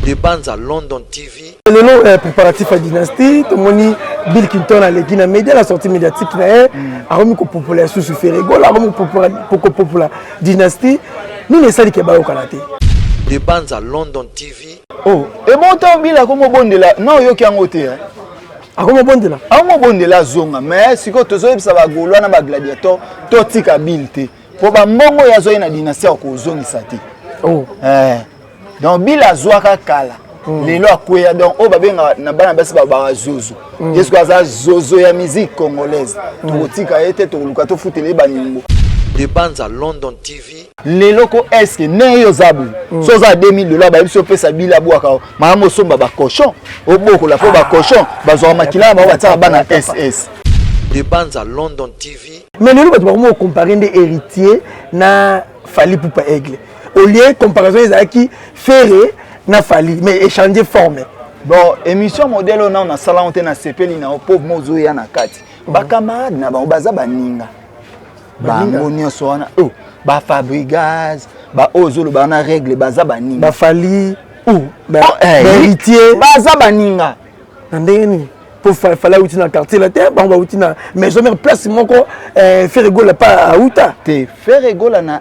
Des bandes à London TV. Le nom préparatif à Dynastie, tout le monde Bill Clinton a l'équipe média, la sortie médiatique a remis qu'on populaire sous Ferrego, a remis qu'on populaire Dynastie. Nous ne savons pas au Canada. Des bandes à London TV. Oh, et bon temps Bill a comme bon de là, non yo qui a ngoté hein. A comme bon de là. A comme bon de là zonga, mais si ko tozo ça va golo na ba gladiator, to tika Bill te. Pour ba mbongo ya zo na Dynastie ko zongi sati. Oh. Donc Bill a zoaka kala. Lelo akwea donc o babenga na bana basi ba zozo. Est-ce que ça zozo ya musique congolaise. To tika ete to luka to futele ba nyingo. Des bandes à London TV. Lelo ko est que ne yo zabu. So za $2000 ba biso pesa Bill abwaka. Mama somba ba cochon. Oboko la po ba cochon, ba zo makila ba watsa bana SS. Des bandes à London TV. Mais nous devons comparer des héritiers na Fali Poupa Aigle. Au lieu comparaison ezaki ferré na Fali mais échanger forme. Bon, émission modèle on a sala on na sepeli na pauvre mozo ya na kati. Ba camarade na ba baza baninga. Ba monio soana. Oh, ba Fabregas, ba ozolo ba na règle baza baninga. Ba Fali ou ba héritier baza baninga. Ndeni pour fallait outil dans quartier la terre, ba outil na maison mère place moko Ferrego la pas à outa. Te Ferrego la na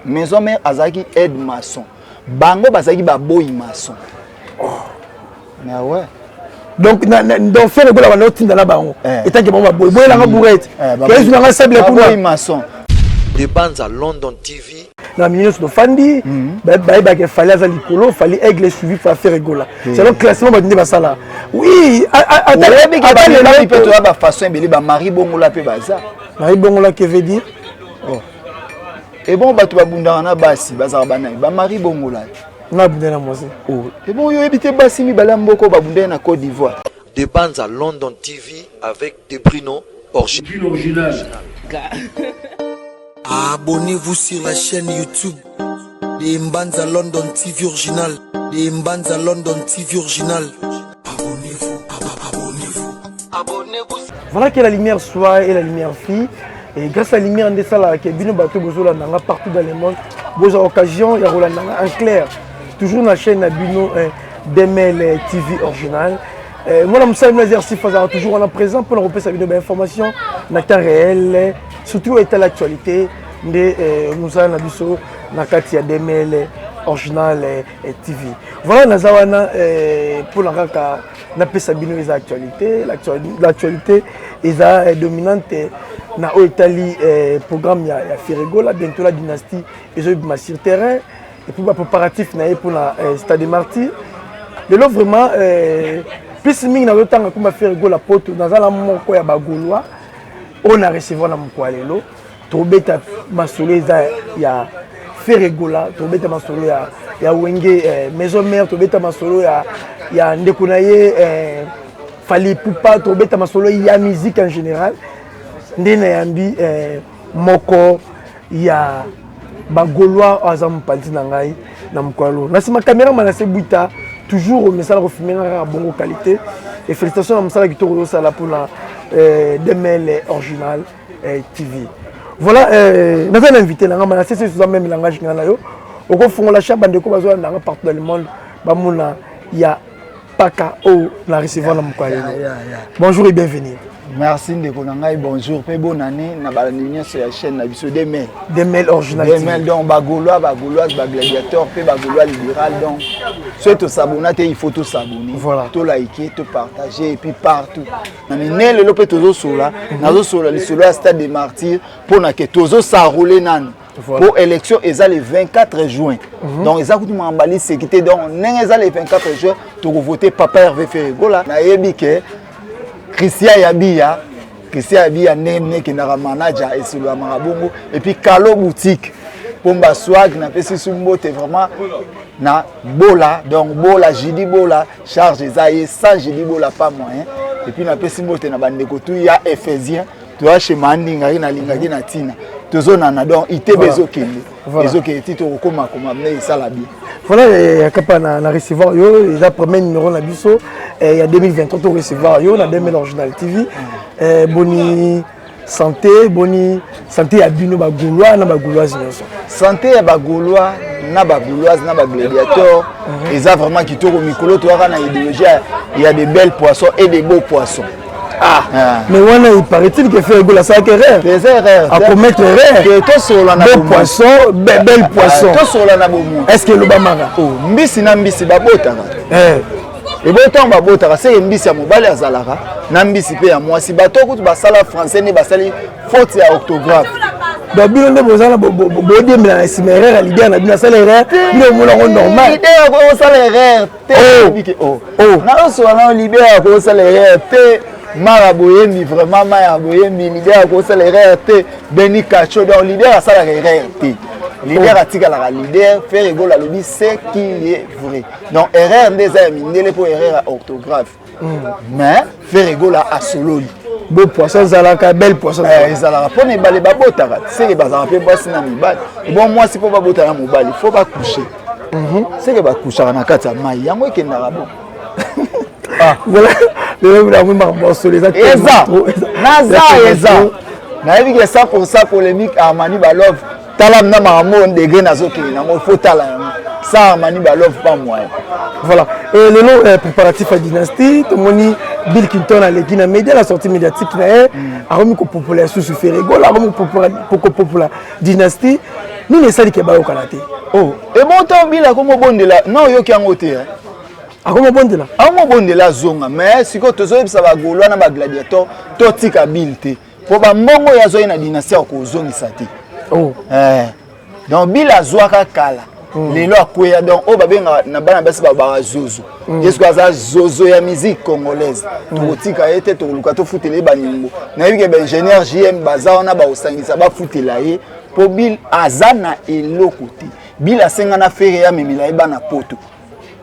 maison mère azaki aide maçon. Bango bazaki ba boy maçon. Oh. Mais ouais. Donc dans Ferrego la na outil dans la bango. Et tant que bon ba boy la nga bourrette. Qu'est-ce que nga sable pour boy maçon. Des bandes à London TV. Na minus de Fandi, ba que fallait za likolo, fallait aigle suivi pour Ferrego là. C'est le classement ba ndé ba sala. Oui, attendez que peut to ba façon belé ba mari bongo la pe baza. Mari bongo la que veut dire? Oh. Et bon bato babunda na basi bazaka bana ba mari bongo la. Na bunda na mosi. Oh. Et bon yo ebité basi mi bala mboko babunda na Côte d'Ivoire. Des bandes à London TV avec des Bruno original. Abonnez-vous sur la chaîne YouTube des Mbanza London TV original. Des Mbanza London TV original. Abonnez-vous, abonnez-vous. Voilà que la lumière soit et la lumière fille. Et grâce à la lumière de ça, qui est bien bateau partout dans le monde, vous avez l'occasion, il y a en clair. Toujours dans la chaîne Bino DML TV original. Moi, je suis l'exercice toujours en présent pour nous repérer des informations en temps réel, surtout à l'actualité. Nous avons la DML original TV. Voilà, nous avons pour la l'actualité est dominante. Na Italie programme ya Ferrego la bientôt la Dynastie ils ont sur terrain et puis préparatif pour la Stade des Martyrs. Le lot vraiment plus mingi na lotanga comme Ferrego la poto dans la moko ya bagolois on a recevoir na moko lelo to beta masolo ya Ferrego la to beta masolo ya wenge maison mère to beta masolo ya ndeko na ye Fali Poupa to beta masolo ya musique en général. Ndena yambi moko ya bagolois azam palti na ngai na mkwalo na sima caméra manase buita toujours au message refilmer na bongo qualité et félicitations à msala kitoko sala pour la DML original TV. Voilà nous avons invité na manase c'est sous même langage ngana yo oko fongola chaba ndeko bazwa na partout dans le monde bamona ya paka o na recevoir na mkwalo. Bonjour et bienvenue. Merci ndeko nangai bonjour pe bonne année na ba sur la chaîne na biso DML original DML donc bagolois ba gladiateur pe bagolois libéral donc soit to s'abonner il faut to s'abonner voilà to liker to partager et puis partout na minele lo pe tozo sola nazo sola le solo Stade des Martyrs pour na que tozo s'enrouler nan pour élection eza le 24 juin donc eza kuti mambali sécurité donc eza le 24 juin to voter papa Hervé Ferrego là na yebike Christian Yabia nene qui n'a manager et sur le marabongo et puis Kalo boutique pomba swag na pesi sumbote vraiment na bola donc bola jidi bola charge zaye sans jidi bola pas moyen et puis na pesi mbote na bandeko tu ya Ephésiens tu as chez mandinga na lingaki na tina tozona na donc ite bezokende ezokende tito kokoma koma mais ça la bien. Voilà, il y a recevoir yo, il y a premier numéro na biso, il y a 2023 to recevoir yo na DML original TV. Boni santé boni santé ya bino ba Gaulois na ba Gauloises nyonso. Santé ya ba Gaulois na ba Gauloises na ba gladiateurs eza vraiment kitoko mikolo to wana idéologie il y a de belles poissons et de beaux poissons. Mais wana il paraît-il que fait Gola ça erreur. Des erreurs. À commettre erreur. Que to sola na beau poisson, belle poisson. To sola na bomo. Est-ce que le bamara? Oh, mbisi na mbisi babotaka. Et bon temps babotaka c'est mbisi ya mobali azalaka na mbisi pe ya mwasi bato kutu basala français ne basali faute ya orthographe. Donc bino nde bozala bodi mela na simerere l'idée na bino sala erreur bino mona ko normal. L'idée ko sala erreur te. Oh. Na sola na l'idée ko sala erreur te. Maraboyembi vraiment Maraboyembi leader ko sala erreur te Beni Kacho donc leader sala erreur te leader atika la leader faire égol à lobby c'est qui est vrai donc erreur des amis ndele pour erreur orthographe mais faire égol à sololi beau poisson zalaka belle poisson ezalaka pour ne balé babotaka c'est que bazala pe basi na mibali bon moi si faut babota na mobali faut pas coucher c'est que ba coucher na kati ya mai yango ekendaka bon. Voilà, les acteurs. Eza. Naïvi que 100% polémique à Mani Balov. Talam na maman degré nazoki na mo faut tala. Ça Mani Balov pas moi. Voilà. Et le nom préparatif à dynastie, tout moni Bill Clinton a l'équipe na média la sortie médiatique na a remis ko populaire sous Ferrego, la remis populaire dynastie. Nous les sali ke ba au kanaté. Oh, et bon temps Bill a comme bon de la. Non, yo ki angoté hein. Comment bon de là? Comment bon de la zonga mais si ko tozo ça va Gaulois na ba gladiateur to tika bilté po ba mbongo ya zo na dynastie ko zongisa te. Oh donc bila zwaka kala lelo akoya donc o ba benga na bana basi ba zozo yesu kaza zozo ya musique congolaise to tika ete to luka to futele ba nyimbo na yike ba ingénieur JM baza na ba osangisa ba futela ye po bil azana eloko te bila senga na fere ya memila ba na poto.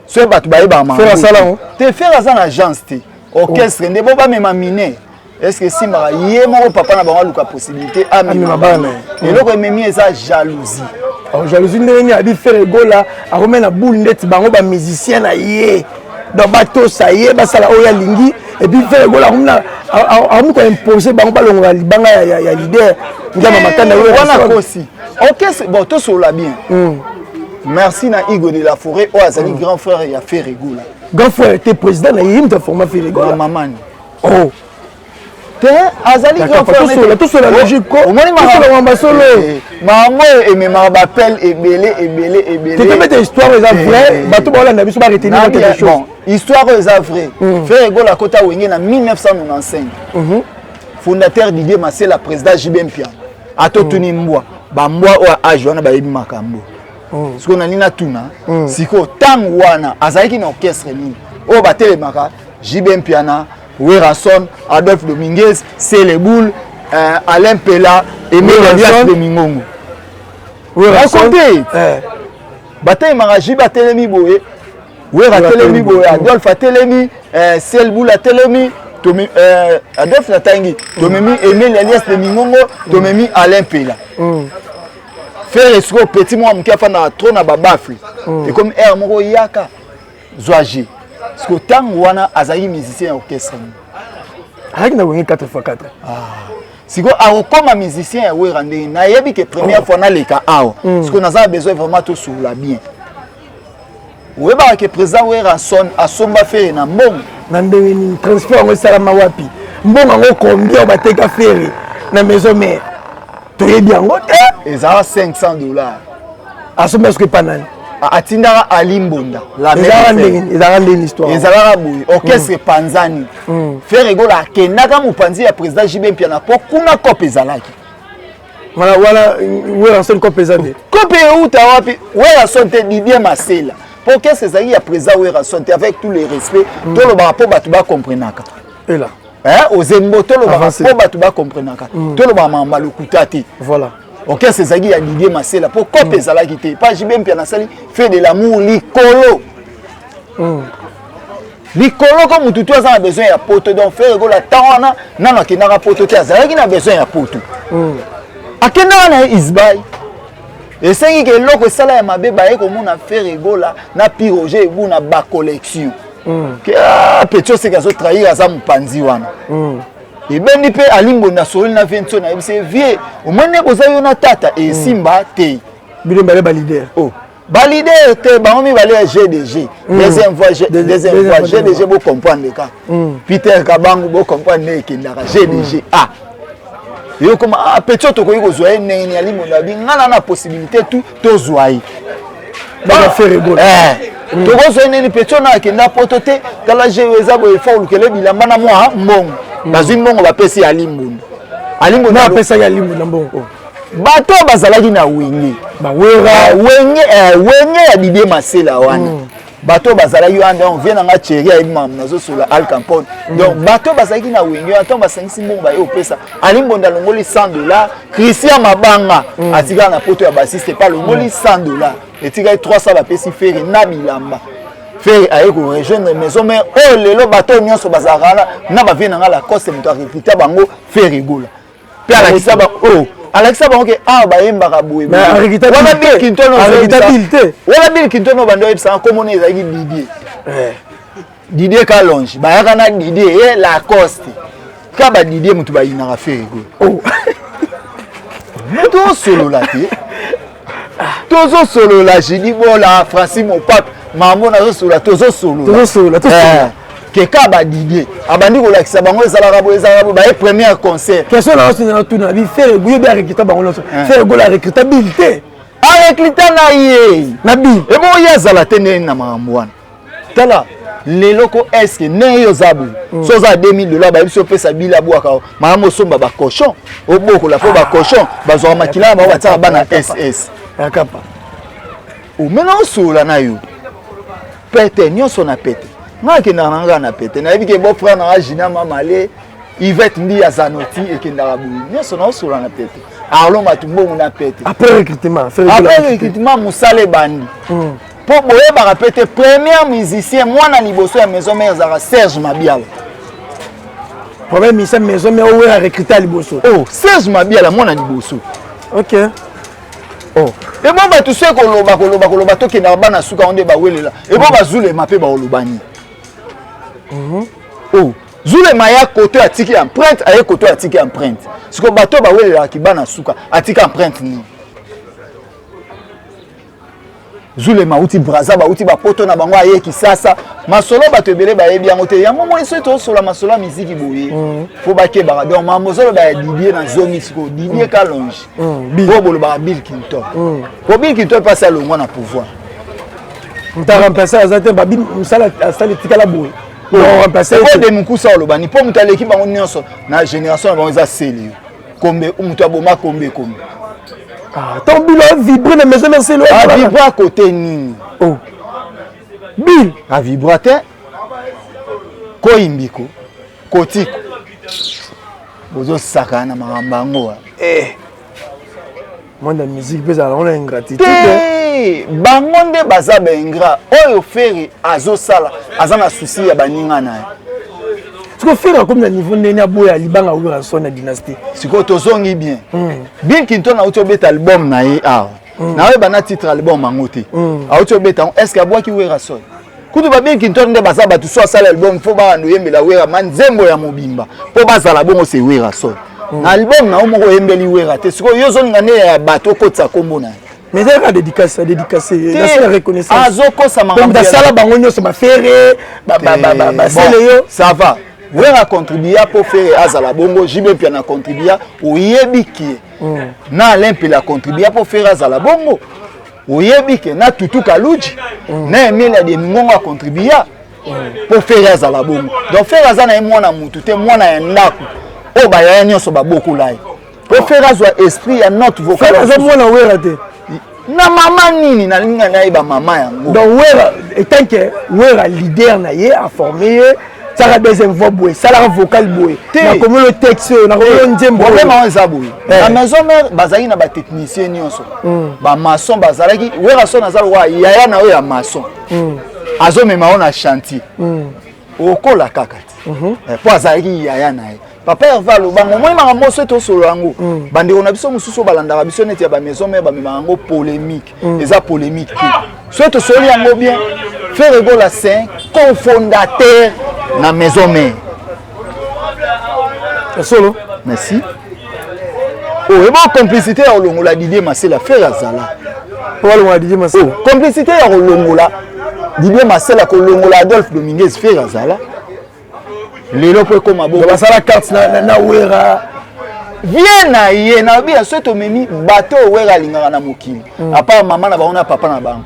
Ce bateau ba ma faire ça là te faire ça en agence te orchestre ne bo ba même miner est-ce que si ma yé mon papa na ba luka possibilité a mi mabana et loko memi eza jalousie jalousie ndeni abi faire gola a remettre la boule ndeti bango ba musicien na yé dans bateau ça yé ba sala oya lingi et puis faire gola a mu ko imposer bango ba longa libanga ya leader ngama makanda wana kosi orchestre bon to so la bien. Merci na Igo de la Forêt au Azali grand frère il a fait Ferrego. Grand frère était président na yim de format Ferrego. Maman. Oh. Te Azali grand frère tout sur la logique ko. Au moins ma solo. Maman et mes m'appelle ebelé. Tu peux mettre histoire les vrai, bateau ba na biso ba retenir quelque chose. Bon, histoire les vrai. Ferrego la Kota Wenge en 1995. Fondateur Didier Massé la président JB Mpia. Ato tuni mbwa. Ba mbwa o ajo na ba yebi makambo. Ce qu'on a dit tuna siko tangu wana azalaki na orchestre nini o batele maka JB Piana Werason Adolphe Dominguez Céleboul Alain Pela Emile Elias de Mingongo Werason batele maka JB Telemi boye Wera Telemi boye Adolphe Telemi Céleboul Telemi Adolphe Natangi Tomemi Emile Elias de Mingongo Tomemi Alain Pela faire ce petit moi qui a fait na trop na babafli et comme air moko yaka zoaji ce que tant wana azali musicien orchestre avec na wongi 4x4 si ko a comme musicien ya wera ndé na yebi que première fois na leka awo ce que naza besoin vraiment tout sur la bien ouais ba que président wera son asomba faire na mbongo na ndé transfert ngo sala mawapi mbongo ngo combien bateka faire na maison mère bien et ça $500 à ce moment que panani atindara alimbonda la même histoire ezalaka boye orchestre panzani faire rigola kendaka mopanzi ya président JB Piana po kuna kope ezalaki voilà wera son kope ezande kope uta wapi wera son te Didier Masela po orchestre ezalaki ya président wera son te avec tout le respect to lo ba po batu ba comprenaka et là aux emboto lo ba po batu ba comprenaka to lo ba mamba lokuta te voilà. Ok, c'est ça qui a Didier Massé là pour copier ça là qui était pas JB Piana sali fait de l'amour licolo. Licolo comme tout toi a besoin ya poto donc faire gola tawana nana ki na poto te azala ki na besoin ya poto. Akenda na isbay. Et c'est que loko sala ya mabe ba eko mona faire gola na piroger bu na ba collection. Que petit c'est que zo trahir aza mpanzi wana. et ben ni pe alimbonda soli na vento na c'est vieux au moins ne boza yo na tata et simba te bilemba le leader oh ba leader te ba mi ba le GDG deuxième fois GDG bo comprendre le cas Peter Kabangu bo comprendre ne kindaka GDG ah yo comme petit to ko yiko zoye neni alimbonda bi ngana na possibilité tout to zoye ba faire rigolo toko so neni petit na kenda potote kala jeweza bo effort kele bilamba na moi mbongo bazwi mbongo bapesi alimbonda na pesa ya alimbonda mbongo bato bazalaki na wenge wenge ya Didier Masela wana bato bazalaki wana on vient nga chéri ay mam nazo sola Al Capone donc bato bazalaki na wenge ato basangisi mbongo ba yo pesa alimbonda longoli $100 Christian Mabanga atika na poto ya basiste pas longoli $100 etika 300 bapesi feri na bilamba feri aye ko rejoindre maison mais oh lelo bato nyonso bazalaka na ba vient nga la coste muto recruter bango feri gola pe Alexa ba oh Alexa ba OK ah ba yembaka boye mais recrutabilité wala bil kintono bando ebisa comme on ezaki Didier Kalonge ba yaka na Didier et la coste ka ba Didier mutu ba yinaka feri gola oh to solo la te tozo solo la jidi bola Francis mon pape mambo nazo solo tozo solo ke kaba Didier abandi ko lakisa bango ezalaka ba e premier concert question na osi na tuna bi faire guyo bien recruter bango loso faire go la recrutabilité a recruter na ye na bi e bo yazala tene na mambo wana tala leloko eske ne yo zabu soza $2000 ba biso pesa bila bwaka mambo somba ba cochon oboko la po ba cochon bazwa makila ba bataka bana SS akapa o maintenant sola na yo pete nyonso na pete ngaki na pete na bike bo frère na Gina Mamale Yvette ndi ya Zanoti ekendaka bu nyonso na sola na pete arlo matumbo na pete après recrutement musale bandi po boye ba répéter premier musicien mwana liboso ya maison mère zara Serge Mabiala premier musicien maison mère owe a recruter liboso oh Serge Mabiala mwana liboso OK oh et bon ba tout ce koloba to kenda bana suka onde ba welela et bon ba zule mapé ba olobani oh zule maya côté atiki empreinte aye côté atiki empreinte siko bato ba welela ki bana suka atiki empreinte ni zule mauti braza ba uti ba poto na bango aye kisasa masolo bato ebele ba yebi yango te yango mo so to sola masolo musique boye faut ba ke ba donc mamozolo ba Didier na zomi siko Didier Kalonge bo bolo ba Bill Clinton po Bill Clinton passe le mois na pouvoir on t'a remplacé azate ba Bill musala asali tikala boye on remplacé ko de mukusa olobani po mutale ki bango nyonso na génération ba za seli kombe mutu aboma kombe ah ton Bill a vibré na maison merci le a vibré à côté nini oh Bill a vibrateur koimbiko kotiko bozo sakana marambango monde musique pesa on a ingratitude bango nde baza bengra oyo feri azosala azana souci ya baninga naye siko faire comme na niveau ndeni aboya libanga oyo son na dynastie siko tozongi bien Bill Clinton a utobeta album na ye ah na we bana titre album mangote a utobeta est-ce que abwaki wera son kutu ba Bill Clinton nde baza batu so sala album fo ba ndoyembela wera manzembo ya mobimba po bazala bongo se wera son na album na omo ko yembeli wera te siko yo zoninga ne ya bato kotsa kombo na mais c'est la dédicacé la reconnaissance azoko sama donc da sala bango nyonso ba faire ba seleyo ça va wera contribuer pour faire azala bongo jibe pia na contribuer oyebiki na lempe la contribuer pour faire azala bongo oyebiki na tutu kaluji na emile de ngonga contribuer pour faire azala bongo donc faire azana mwana mutu te mwana ya ndaku o ba ya nyonso ba boku lai pour faire azwa esprit ya notre vocal faire azwa mwana wera te na mama nini na linga na iba mama yango donc wera etant que wera leader na ye a formé ça la deuxième voix boy ça la vocal boy na comme le texte na comme le ndembo problème on za boy na maison mère bazali na ba technicien nyonso ba maçon bazalaki wera so na za wa yaya na oya maçon azo mema ona chantier okola kakati po azalaki yaya na ye papa va lo bango moi ma moso to solo yango bande on a biso mususu balanda biso neti ya ba maison mère ba mema yango polémique eza polémique so to solo yango bien faire Gola 5 cofondateur na maison mère Kasolo. Merci. Oh, et bon, complicité à Olongola Didier Massela, frère Azala. Pourquoi Didier Massela? Complicité à Olongola Didier Massela, Olongola Adolphe Dominguez, frère Azala. Les lopes comme à bon. Ça la carte na Wera. Viens na ye na bien soit au meni bateau Wera lingara na mokili. À part maman na ba papa na ba.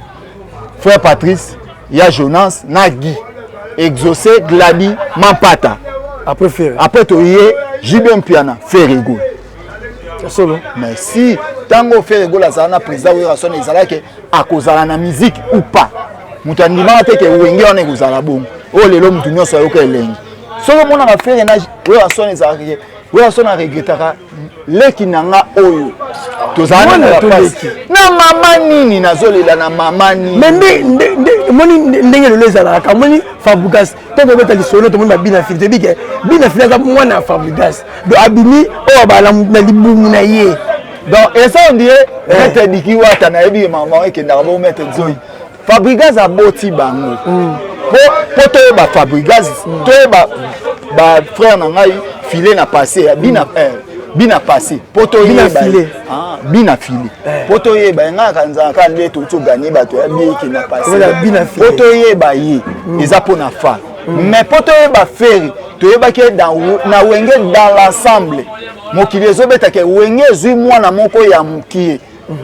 Frère Patrice, il y a Jonas, Nagui, Exaucé, Gladi, Mampata. Après faire. Après to yé Jibem Piana, Ferrigo. Solo. Merci. Tango Ferrigo la zana président Wera son ezala ke akozala na musique ou pas. Mutandima te ke wenge on ekozala bon. Oh lelo mutu nyoso yo ke elengi. Solo mona na faire na Wera son ezala ke Wera son a regretaka leki nanga oyo. Tozana na pasi. Na mama nini nazolela na mama nini. Mais moni ndenge le ezala ka moni Fabregas to ko beta lisolo to moni ba bina fili te bike bina fili za mwana Fabregas do abini o ba la na libumu na ye. Donc et ça on dirait mettre diki wata na ebi maman ke na bo mettre nzoi. Fabregas a boti bango. Po to ba Fabregas to ba frère na ngai filé na passé bina passé poto bina filé bina filé poto ye ba nga kanza ka ndeto to gagner bato ya bieki na passé bina filé poto ye ba ye eza pona fa mais poto ye ba faire to ye ba ke na wenge dans l'ensemble mokili ezobeta ke wenge zui mwana moko ya mukie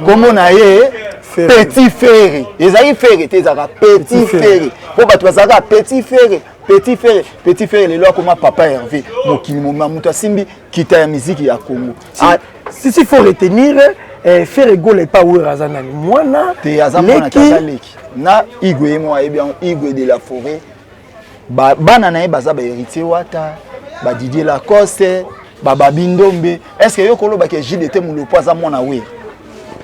komo na ye petit ferry ezali ferry te ezaka petit ferry po bato bazaka petit ferry petit frère les lois comme papa Hervé mokili moma mutu asimbi kita ya musique ya Congo si faut retenir Ferrigo les pas Wera zanani mwana te azamona kazaleki na Igwe moi bien Igwe de la forêt bana na baza ba héritier wata ba Didier Lacoste ba Babindombe est-ce que yo koloba ke JDT mulopo za mwana Wera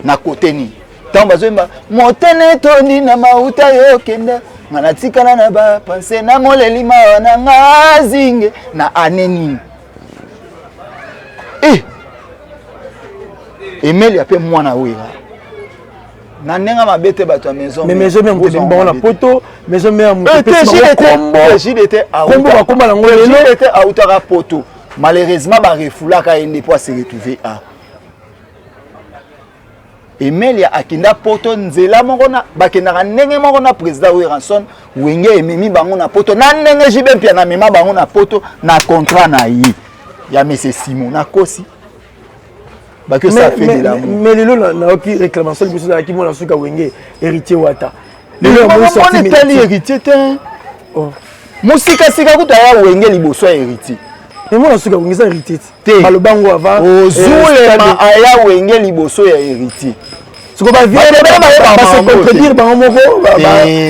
na côté ni tant bazomba motene toni na mauta yo kenda ngana tikana na ba pense na ngoleli mawana ngazinge na aneni Emeli ape mwana Wera na nenga mabete bato maison mais maison même ko bon la poto maison même combo JDT a combo la ngolelo JDT a utara poto malheureusement ba refulaka ende pour se retrouver à Emelia akinda poto nzela moko na bakendaka ndenge moko na président Weranson wenge ememi bango na poto na ndenge jibe pia na mema bango na poto na contrat na yi ya monsieur Simon na kosi baki ça fait de l'amour mais lelo na oki réclamation biso na kimona suka wenge héritier wata lelo mo senti tali héritier te musika sika kutaya wenge liboso héritier mais moi suka wenge ça héritier te balobango avant ozule ma aya wenge liboso ya héritier siko ba vie ba se contredire ba moko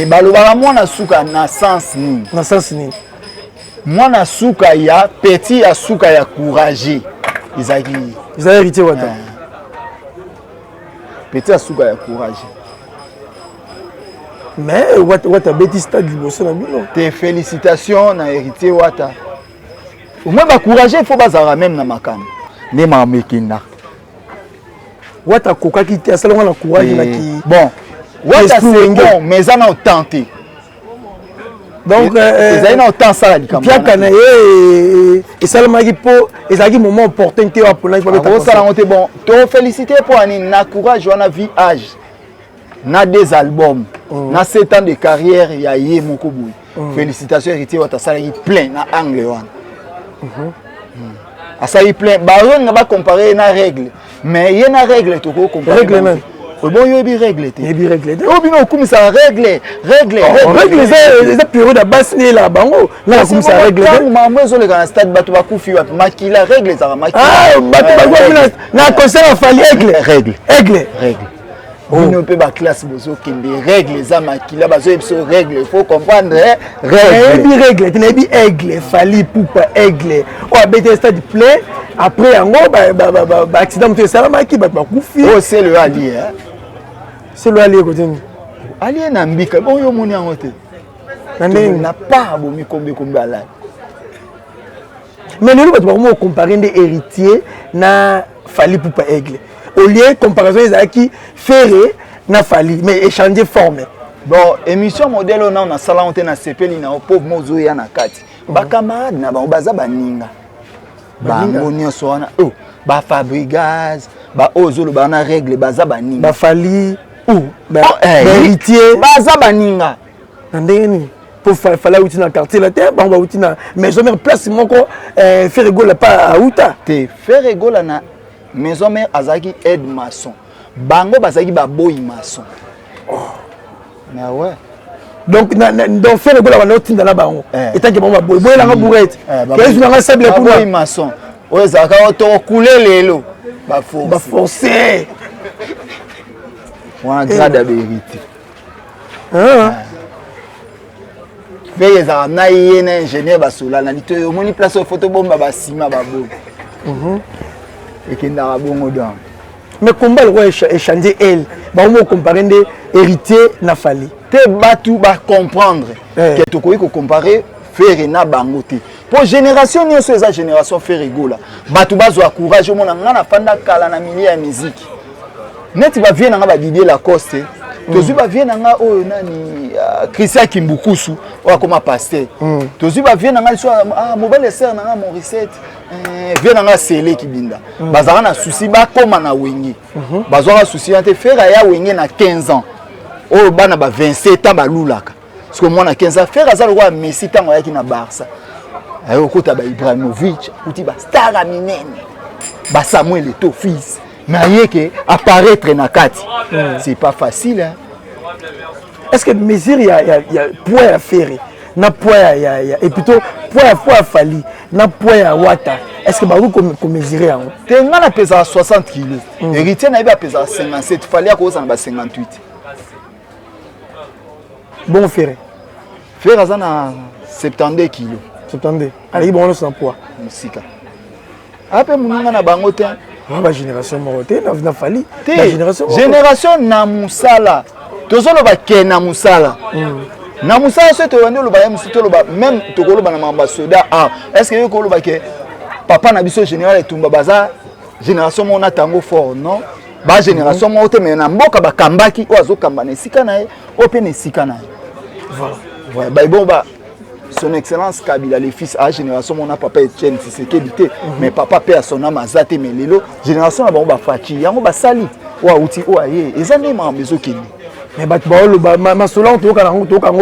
balobaka mwana suka na sens ni mwana suka ya petit ya suka ya courage izaki héritier wata petit ya suka ya courage mais wata beti stade liboso na bino te félicitations na héritier wata au moins ba courage il faut bazara même na makam ne ma mekina wata kokaki te asalanga na courage na ki bon wata c'est bon mais ça n'a tenté donc ils ont autant ça la Pierre Kana et salamaki po ezaki moment opportun te apona pour ta ça la bon to féliciter pour ani na courage wana vie âge na des albums na 7 ans de carrière ya ye moko boy félicitations héritier wata ça la plein na angle wana ça y plein baron na ba comparer na règle mais il y a une règle to ko comparer règle même bon yo bi règle te bi règle o bino kumisa règle les période basse ni la bango na kumisa règle maman zo le grand stade bato ba kufi wa makila règle za makila bato ba na concert fali règle on peut ba classe bozo kende règle za makila bazo ebso règle il faut comprendre règle tu n'es aigle fali poupa aigle o abete stade plein après yango ba accident to salamaki ba kufi oh c'est le allié hein c'est le allié côté allié na mbika bon yo moni yango te na pas bomi kombe ala mais nous va comparer des héritiers na fali poupa aigle au lieu comparaison ezaki ferré na fali mais échanger forme bon émission modèle on a sala on na sepeli na pauvre mozo ya na kati ba camarade na ba baza baninga bango nyonso wana o ba Fabregas ba ozolo bana règle baza baninga ba Fali ou ba héritier baza baninga ndeni pour fallait outi na quartier la terre ba outi na maison mère place moko Ferrego la pas à outa te Ferrego la na maison mère azaki aide maçon bango bazaki ba boy maçon mais ouais donc dans Ferrego la wana tinda na bango etant que ba boy la bourrette qu'est-ce na sable pour boy maçon ouais zaka to couler lelo ba forcer wana grade à vérité Veille za na yene ingénieur basola na lito yo moni place photo bomba ba sima ba bo. Et qui n'a bongo dans. Mais combat le roi échanger elle, ba on comparer des héritier na Fali. Te batu ba comprendre que to ko comparer faire na bangote. Pour génération nyonso eza génération Ferrego la. Batu bazwa courage mona ngana fanda kala na milieu ya musique. Neti ba vie na ba Didier Lacoste. Tozu ba vie na nga oyo nani Christian Kimbukusu o comme pasteur. Tozu ba vie na nga so mobile sœur na nga Morissette. Vie na nga Sele Kibinda. Bazara na souci ba koma na wengi. Bazwa souci ante faire ya wengi na 15 ans. O bana ba 27 ans balulaka. Parce que moi na 15 ans faire azalo kwa Messi tango yaki na Barça. Ayo kota ba Ibrahimovic, kuti ba star minene. Ba Samuel Eto'o fils. Mais que apparaître na kati c'est pas facile hein. Est-ce que mesure il y a poids à faire na poids et plutôt poids à Fali na poids à Wata est-ce que ba ko mesurer en tenga na pesa 60 kg héritier na iba pesa 57 Fali akoza na ba 58 bon faire azana 72 kg 72 allez bon on poids musika ape mununga na bango te la génération moroté na Fali la génération na musala tozolo ba ke na musala na musala so to wande lo ba musito lo ba même to ko lo ba na ambassadeur est-ce que yo ko lo ba ke papa na biso général Etumba baza génération mona tango fort non ba génération mo te mais na mboka ba kambaki o azo kamba na sika na e o pe na sika na voilà ba bon ba son excellence Kabila les fils à génération mon papa Etienne Tshisekedi te mais papa père son âme azate mais lelo génération na ba fachi yango ba sali wa uti o aye ezane ma bezo kini mais bat ba ma solant to ka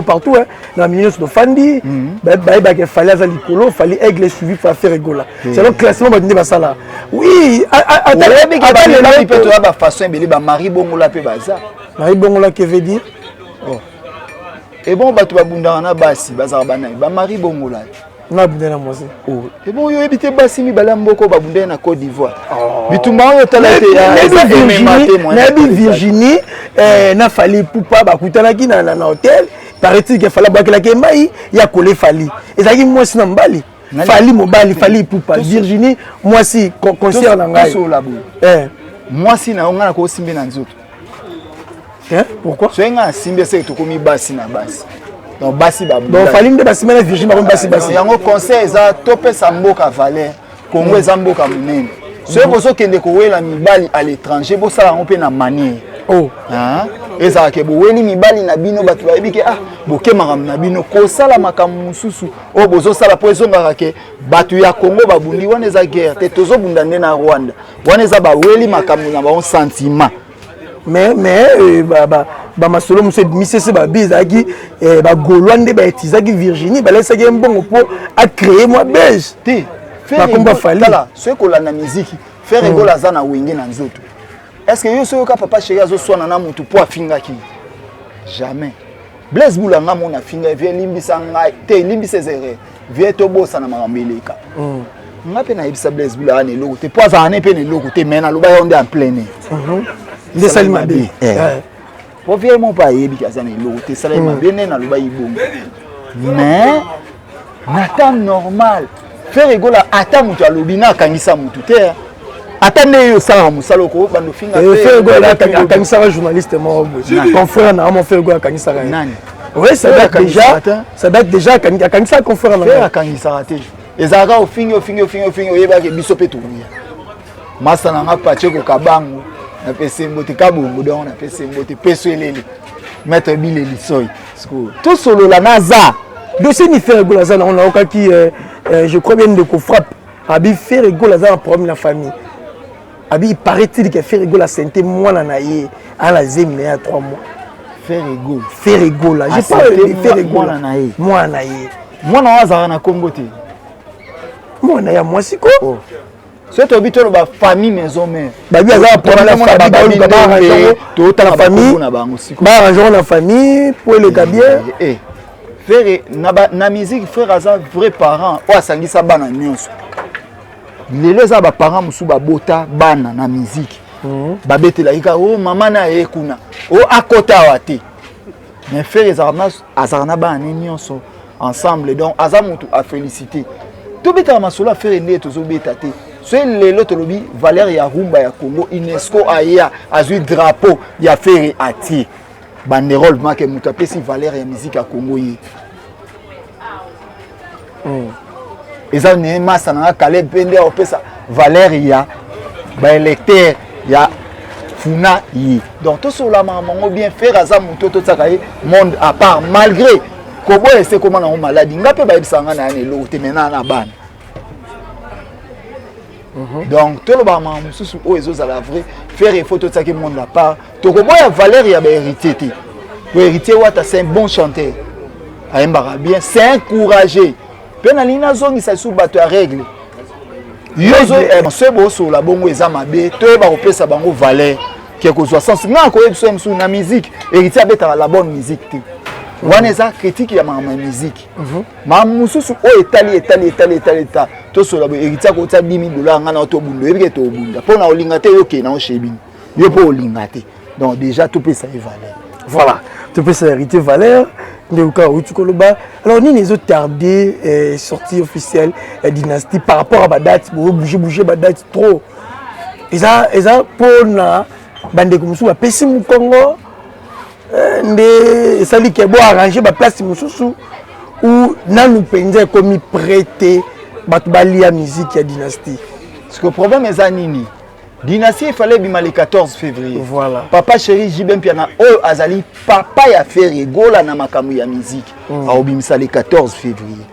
partout hein na minus de Fandi ba ke fallait à likolo fallait aigle suivi par Ferrego là c'est le classement ba ndé ba sala oui attends les peut to ba façon belé ba mari bongola pe baza mari bongola que veut dire et bon bato babunda na basi bazara bana ba mari bongola na bunda na mosi et bon yo ebité basi mi bala mboko babunda na Côte d'Ivoire bitumba yo talate na Virginie na Fali pupa bakutana ki na hôtel paraît-il que fallait bakela ke mai ya kolé Fali ezaki mosi na mbali Fali mobali Fali pupa Virginie mosi concert na ngai moi si na ngana ko simbe na nzoto. Pourquoi? C'est un simbe c'est to komi basi na basi. Donc basi ba. Donc Fali nde basi na Virginie ba basi basi. Yango conseil za topé sa mboka valeur. Kongo za mboka munene. C'est pour ça que ndeko wela mibali à l'étranger bo sala on pe na manière. Oh. Hein? Et ça ke bo weli mibali na bino batu ba biki boke makam na bino ko sala makamu mususu. O bozo sala po ezonga ke batu ya Congo babundi wana za guerre te tozo bunda nde na Rwanda. Wana za ba weli makamu na ba sentiment. Mais masolo monsieur ba bizaki ba golwande ba etizaki Virginie ba laissaki mbongo pour a créer moi belge te faire combat Fali là ce que la musique faire rigola za na wingi na nzoto est-ce que yo so ka papa chéri azo sona na mutu pour afinga ki jamais Blaise Boulanga mona finga vie limbisa ngai te limbisa zere vie to bosa na makambeleka ngape na ibisa Blaise Boulanga ne loko te pour za ne pe ne loko te mena loba yo nde en plein de Salimabé pour vieux mon pas yebi ka zana loko te Salimabé ne na loba ibongo mais nata normal faire rigola ata mutu alobina kangisa mutu te attendez yo sala musalo ko bando finga faire rigola kangisa journaliste mo confrère na mon faire rigola kangisa nani oui ça date déjà kangisa confrère na faire kangisa raté ezaka au fingo yeba ke biso pe tuya masa na ngapa cheko kabango na pese mbote kabungu donc na pese mbote peso elele maître bileli soy tout solo la naza dossier ni faire rigola ça on a aucun qui je crois bien de ko frappe Abi fait rigoler dans un problème la famille. Abi il paraît-il que fait rigoler la santé moi na yé à la zème il y a 3 mois. Fait rigoler. Fait rigoler. J'ai pas fait rigoler moi na yé. Moi na wazara na Congo te. Moi na ya moi siko. C'est au but de la famille maison mère. Babi a un problème la famille la famille. Ba arranger la famille pour le gabier. Frère na musique frère aza vrai parent o asangisa bana nyonso. Lelo za ba parents musu ba bota bana na musique. Ba betela ika o mama na ekuna. O akota wate. Mais frère azarna bana nyonso ensemble donc aza mutu a féliciter. To beta masolo a faire né tozo beta te. C'est lelo tolobi Valère ya rumba ya Congo UNESCO aya azui drapeau ya faire ati. Banderole make mutu apesi Valère ya musique ya Congo yi. Eza ne masa na kale bende opesa Valère ya ba électeur ya funa yi. Donc tout cela maman bien faire aza mutu to tsaka yi monde à part malgré kobo ese comment na maladie ngape ba ibisanga na ne lo te mena na bana. Donc tout le bama mususu o ezo za la vrai faire photo tsaki monde à part to kobo ya Valère ya ba héritier te. Pour héritier wata c'est un bon chanteur. Aembara bien, c'est encouragé. Penalina zongi sa sous bateau à règle. Yozo ce beau sur la bongo ezamabe, to ba opesa bango Valère quelque soit sens na ko ebso emsu na musique, héritier abeta la bonne musique te. Wana za critique ya ma musique. Ma mususu o etali to so la héritier ko ta $10,000 ngana to bundo ebike to bunda. Pona olinga te yoke na o shebi. Yo po olinga te. Donc déjà tout peut ça Valère. Voilà, tu peux s'hériter Valère. Alors, nous les autres tardé sortie officielle dynastie par rapport à la date, bouger la date trop. Et ça pour na bande comme ça, pesi mu Congo, ça dit que bon arranger la place mususu ou na nous penser comme prêter batbalia musique à dynastie. Parce que le problème est nini. Dynastie, il fallait bima le 14 février. Voilà. Papa chéri Jibem Piana, oh Azali, papa ya fait rigola na makamu ya musique. A obimisa le 14 février.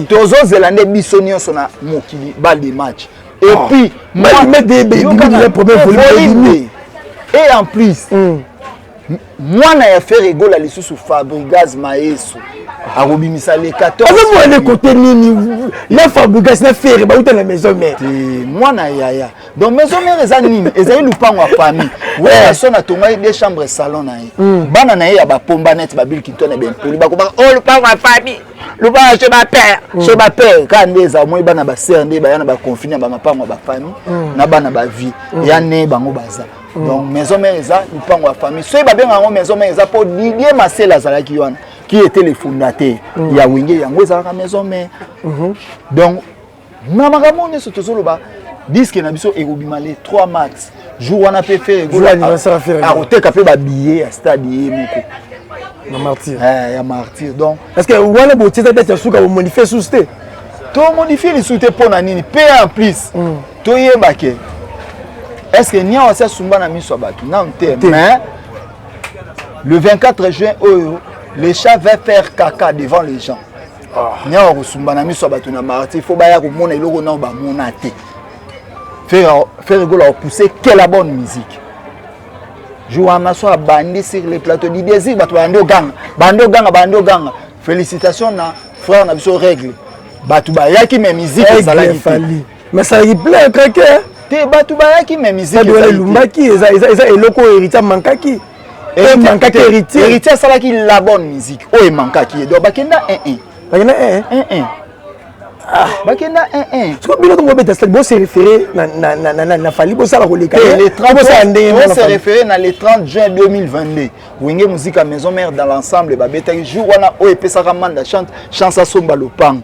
Tozo Zélandais bisonio sona mokili bal de match. Et puis, moi, et en plus, moi na ya fait rigola les sous Fabregas Maeso. A obimisa le 14. Vous voyez côté nini, les Fabregas na fait ba uta la maison mère. Moi na yaya. Donc maison mère eza nini, eza lupango wa famille. Ouais, so na tonga des chambres salon na ye. Bana na ye ya ba pomba net ba Bill Clinton e ben poli ba ko ba oh lupango wa famille. Lupango chez ma père, quand ndeza moi bana ba sœur ndé ba yana ba confiner ba mapango ba famille, na bana ba vie. Ya ne bango baza. Donc maison mère eza lupango wa famille. So ba benga maison mère eza pour Didier Marcel Azalaki wana qui était le fondateur. Ya wenge yango eza ka maison mère. Donc na makamone so tozoloba disque na biso ekobima le 3 mars jour wana pe faire a oteka pe ba billet à stade moko na martyr ya martyr. Donc est-ce que wana botita date suka bo modifier sous-té to modifier le sous-té pona nini pe en plus to yeba ke est-ce que nia wasa sumba na miso batu na nte mais le 24 juin le chat va faire caca devant les gens. Nia wa sumba na miso batu na martyr faut ba ya ko mona iloko na ba mona te. Faire rigoler au pousser quelle la bonne musique. Jouer à ma soeur bandé sur les plateaux du désir, bando gang. Félicitations na frère na biso règle. Batu ba yaki mes musique ça la fali. Mais ça replay craqué. Te batu ba yaki mes musique ça doit lumbaki eza eloko héritier mankaki. Et mankaki héritier ça la ki la bonne musique. O e mankaki donc bakenda 1-1. Bakenda 1-1. Bakenda 1-1. Ce que biloto ngobeta c'est bon se référer na fali bo sala koleka. Le 30 on se référer na le 30 juin 2022. Wenge musique à maison mère dans l'ensemble ba beta jour wana o epesa ka manda chance à somba lopang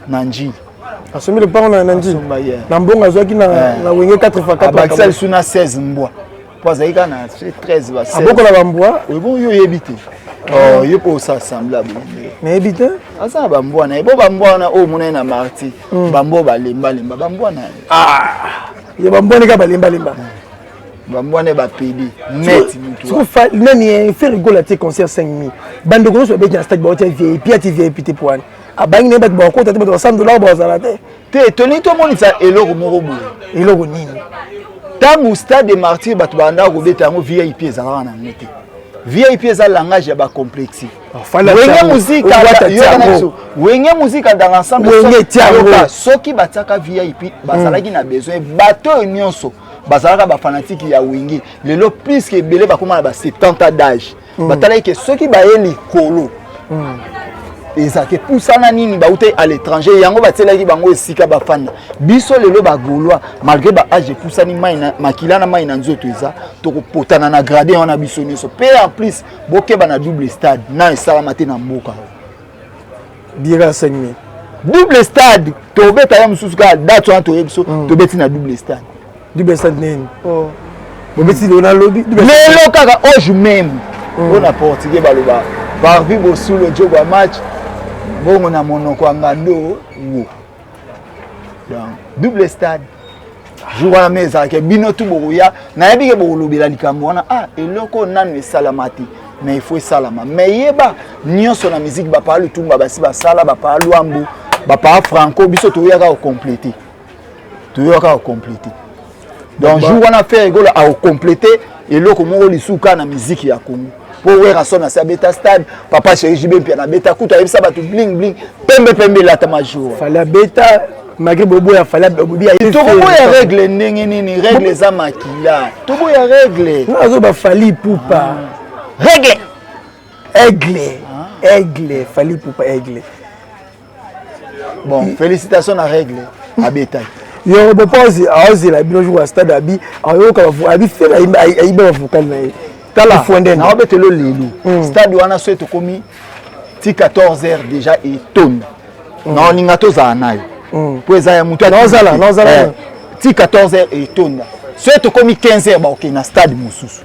nanji. Asombi lopang na nanji. Na mbonga zwaki na wenge 4x4. Baxel suna 16 mbwa. Pozaika na 13 ba 16. Aboko la bambwa. Oui bon yo yebite. Oh, yo pour ça semblable. Mais habite asa bambwa na ebo bambwa na o mona na marti. Bambo ba lemba bambwa na. Yo bambwa ka ba lemba. Bambwa ne ba pedi net mutu. Ce fa nani faire rigoler tes concert 5000. Bande gros so be na stade ba VIP ati VIP te poane. abangi ne bat ba ko tata ba $100 ba zalate te toni to monisa eloko moko boye eloko nini tangu stade des martyrs bato banda ko beta ngo VIP ezalaka na ngote VIP eza langage ya ba complexe wenge musique dans l'ensemble soki bataka VIP bazalaki na besoin bato nyonso bazalaka ba fanatique ya wenge lelo plus que belé bakoma na ba 70 ans d'âge batalaki que soki baeli kolo ezake pusana nini baute à l'étranger yango batelaki bango esika bafanda biso lelo ba gaulois malgré ba âge pusani maina makila na maina nzoto eza tokopotana na gradé wana biso nyonso pe en plus bokeba na double stade na esala maté na mboka dira 5000 double stade tobeta ya mususu ka date wana toyebiso tobeti na double stade nini bobeti lona lobby lelo kaka ojo même on a portugais baloba parvi bosu le jogo a match bongo na monoko ngando wo donc double stade jour à mesa ke bino tu boya na yebi ke bolobela likambo wana eloko nanu esalamati mais il faut salama mais yeba nyonso na musique ba parle tumba basi ba sala ba parle ambu ba pa franco biso to yaka compléter donc jour on a fait rigolo à compléter eloko moko lisuka na musique ya Congo pour wera sona sa beta stade papa chéri JB pia na beta kuta yebisa batu bling bling pembe la tamajour fala beta malgré bobo ya fala bobo ya tobo ya règle ndenge nini règle za makila tobo ya règle nazo ba fali pupa aigle fali pupa aigle bon félicitations à règle à beta yo propose a oser la bino jour à stade abi ayo ka abi fait aiba vocal na tala fondé na obetelo lelo stade wana so etokomi ti 14h déjà et tonne na oninga toza nayo po eza ya mutu nozala ti 14h et tonne so etokomi 15h ba okena stade mususu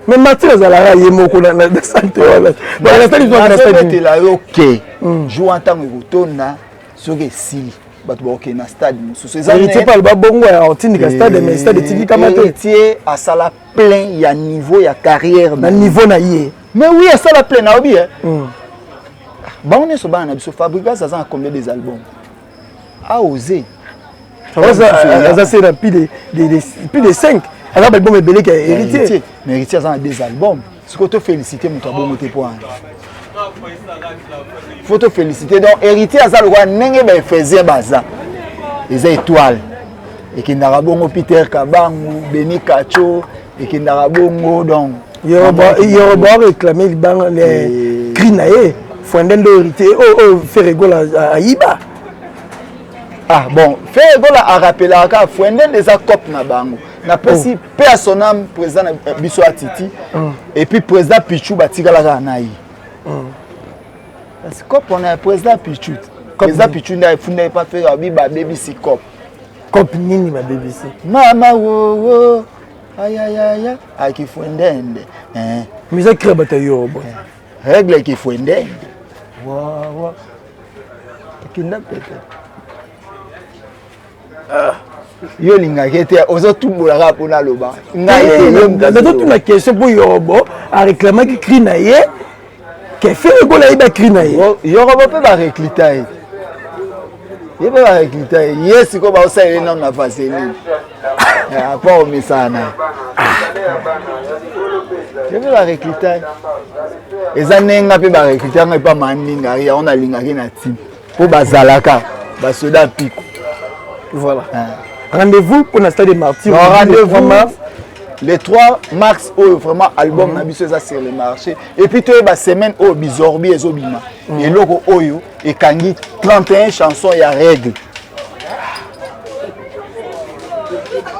mais Mathieu azalaka ye moko na santé wala ba na stade na stade la OK jour en temps ekotonda soki esili bato ba okena stade mususu héritier pas ba bongo ya otindika stade mais stade etindika mato héritier asala plein ya niveau ya carrière na niveau na ye mais oui asala plein na obi bon on est sur bana biso Fabrica ça a combien des albums a osé ça c'est plus de 5 alors album est belé que héritier mais héritier ça a des albums ce que tu féliciter mon tabou monter point faut te féliciter donc héritier ça le roi nenge ba faisait baza les étoiles et qui n'a bongo Peter Kabangu Beni Kacho et qui n'a bongo donc yoba réclamer les crinae fondel héritier Ferrego la Iba bon Ferrego la a rappelé aka fondel des cop na bango na pesi pe à son âme président biso atiti et puis président Pichou batikala ka nayi parce que cop on a président Pichou n'a fondé pas faire biba baby si cop nini ma baby si mama wo ayayaya akifondende mise crée batayo bon règle kifondende wa kinapete yo lingaki te ozotumbolaka mpona loba nazo tuna question mpo yorobo aréclamaki cri na ye ke Ferrego yeba cri na ye yorobo mpe bareklita ye ye mpe bareklita ye ye sikoyo baosalele nano na vaseline apa omesana ye mpe bareklita ye eza nenga mpe bareklita nga epa mandingari yango nalingaki na time mpo bazalaka basoda piko voilà rendez-vous pour la stade des martyrs rendez-vous le 3 mars vraiment album na biso eza sur le marché et puis to ba semaine o bizorbi ezobima eloko oyo ekangi 31 chansons ya règle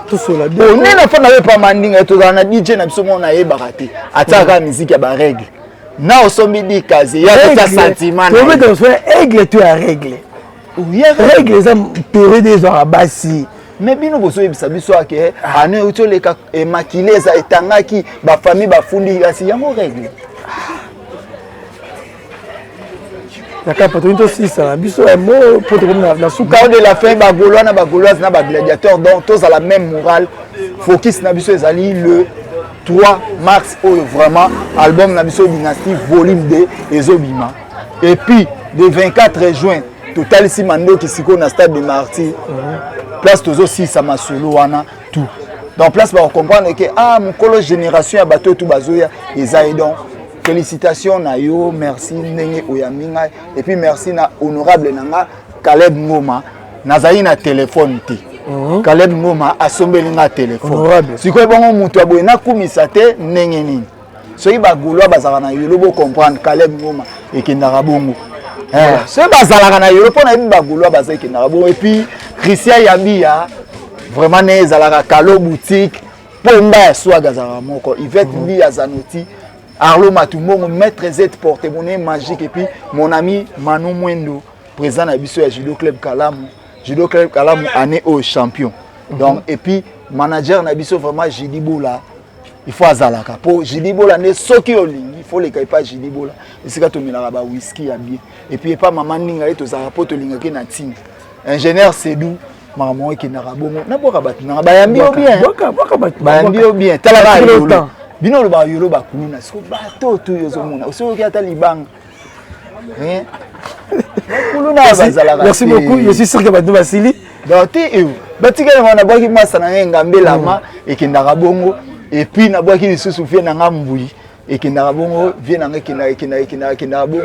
tout cela bien on est la fin na pas mandinga to na DJ na biso mona yebaka te ataka musique ya ba règle na osombi di kazi ya ta sentiment to mettre sur aigle tu a règle règle eza période des arabasi mais bino boso yebisa biso ake ane utoleka maquillé eza etangaki ba famille ba fundi asi yango règle Yaka patonito sisa biso e mo poto comme na souka de la fin ba gaulois na ba gauloise na ba gladiateur donc tous à la même morale focus na biso ezali le 3 mars vraiment album na biso dynastie volume 2 ezobima Et puis, le 24 juin, total ici, Mando qui s'y na stade de Martyr, place tous aussi, ça m'a solo, tout. Donc, place, on comprend que, mon colo génération, à bateau, tout bazoya, et donc, félicitations, Nayo, merci, Nenge Oyaminga, et puis merci, na honorable Nanga, Caleb Ngoma, Nazaï na téléphone, Caleb Ngoma, assombé na téléphone. Honorable. Si quoi, bon, mon toit, na kumisate, Nenge Nini. Soki bagoulois bazalaka na yolo bo comprendre Caleb Ngoma et Kendara Bongo. Soki bazalaka na yolo pona yebi bagoulois bazali Kendara Bongo et puis Christian Yabia vraiment ne ezalaka Kalo boutique pomba ya swaga zalaka moko Yvette Mbi Azanoti Arlo Matumongo maître Z porte-monnaie magique et puis mon ami Manu Mwendo président na biso ya Judo Club Kalamu année au champion. Donc et puis manager na biso vraiment Jidibola. Il faut azalaka pour Jidibola ne soki olingi il faut les kaipa Jidibola esika to melaka ba whisky ya bien et puis pas maman ninga eto za rapport to linga ke na tin ingénieur Sedou maman ki na rabongo na boka bat na ba yambi bien ba yambi bien tala ba yolo bino lo ba yolo ba kuna siko bato to yozo mona osoki ata libanga merci beaucoup je suis sûr que bato basili donc batika na boki masana ngambe lama et ki na rabongo. Et puis, na boaki les sous-soufiers na ngambui et qui n'a bon vient en qui n'a bon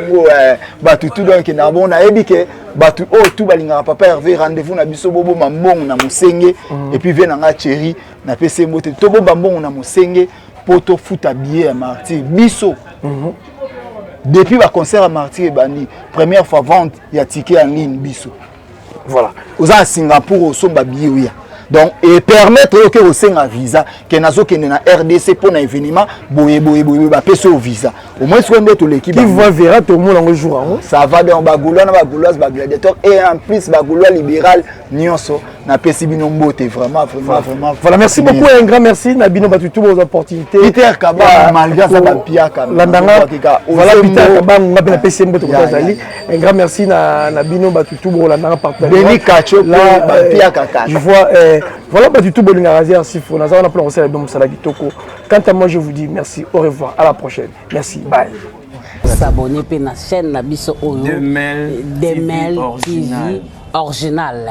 batu tout donc qui n'a bon na ebike batu oh tout balinga papa Hervé rendez-vous na biso bobo mambong na musenge et puis vient en chéri na pese mote to bobo mambong na musenge poto futa billet à Martyr biso depuis le concert à Martyr bandi première fois vente il y a ticket en ligne biso voilà aux à Singapour au somba billet. Donc, et permettre que vous ayez un visa, que vous ayez un RDC pour un événement, vous ayez un visa. Au moins, si vous avez l'équipe. Qui vous verra tout le monde en jour. Ça va dans Bagoulois, gladiateur et en plus, Bagoulois libéral, Nyonso, na Pessibino Mbote. Vraiment. Voilà, merci beaucoup, un grand merci. Nabino Batutu pour vos opportunités. Peter Kaba, malgré ça, Pia Landanga. Voilà, Peter Kaba, on a PC Mbote. Un grand merci, Nabino Batutu pour Landanga partenaire. Beni Kacho, Pia Kaka. Je vois. Voilà, pas du tout bon Razia Sifo. Nous avons appelé le Salagi Toko. Quant à moi, je vous dis merci, au revoir, à la prochaine. Merci, bye. S'abonner à la chaîne Nabiso Oyo. Demel TV original.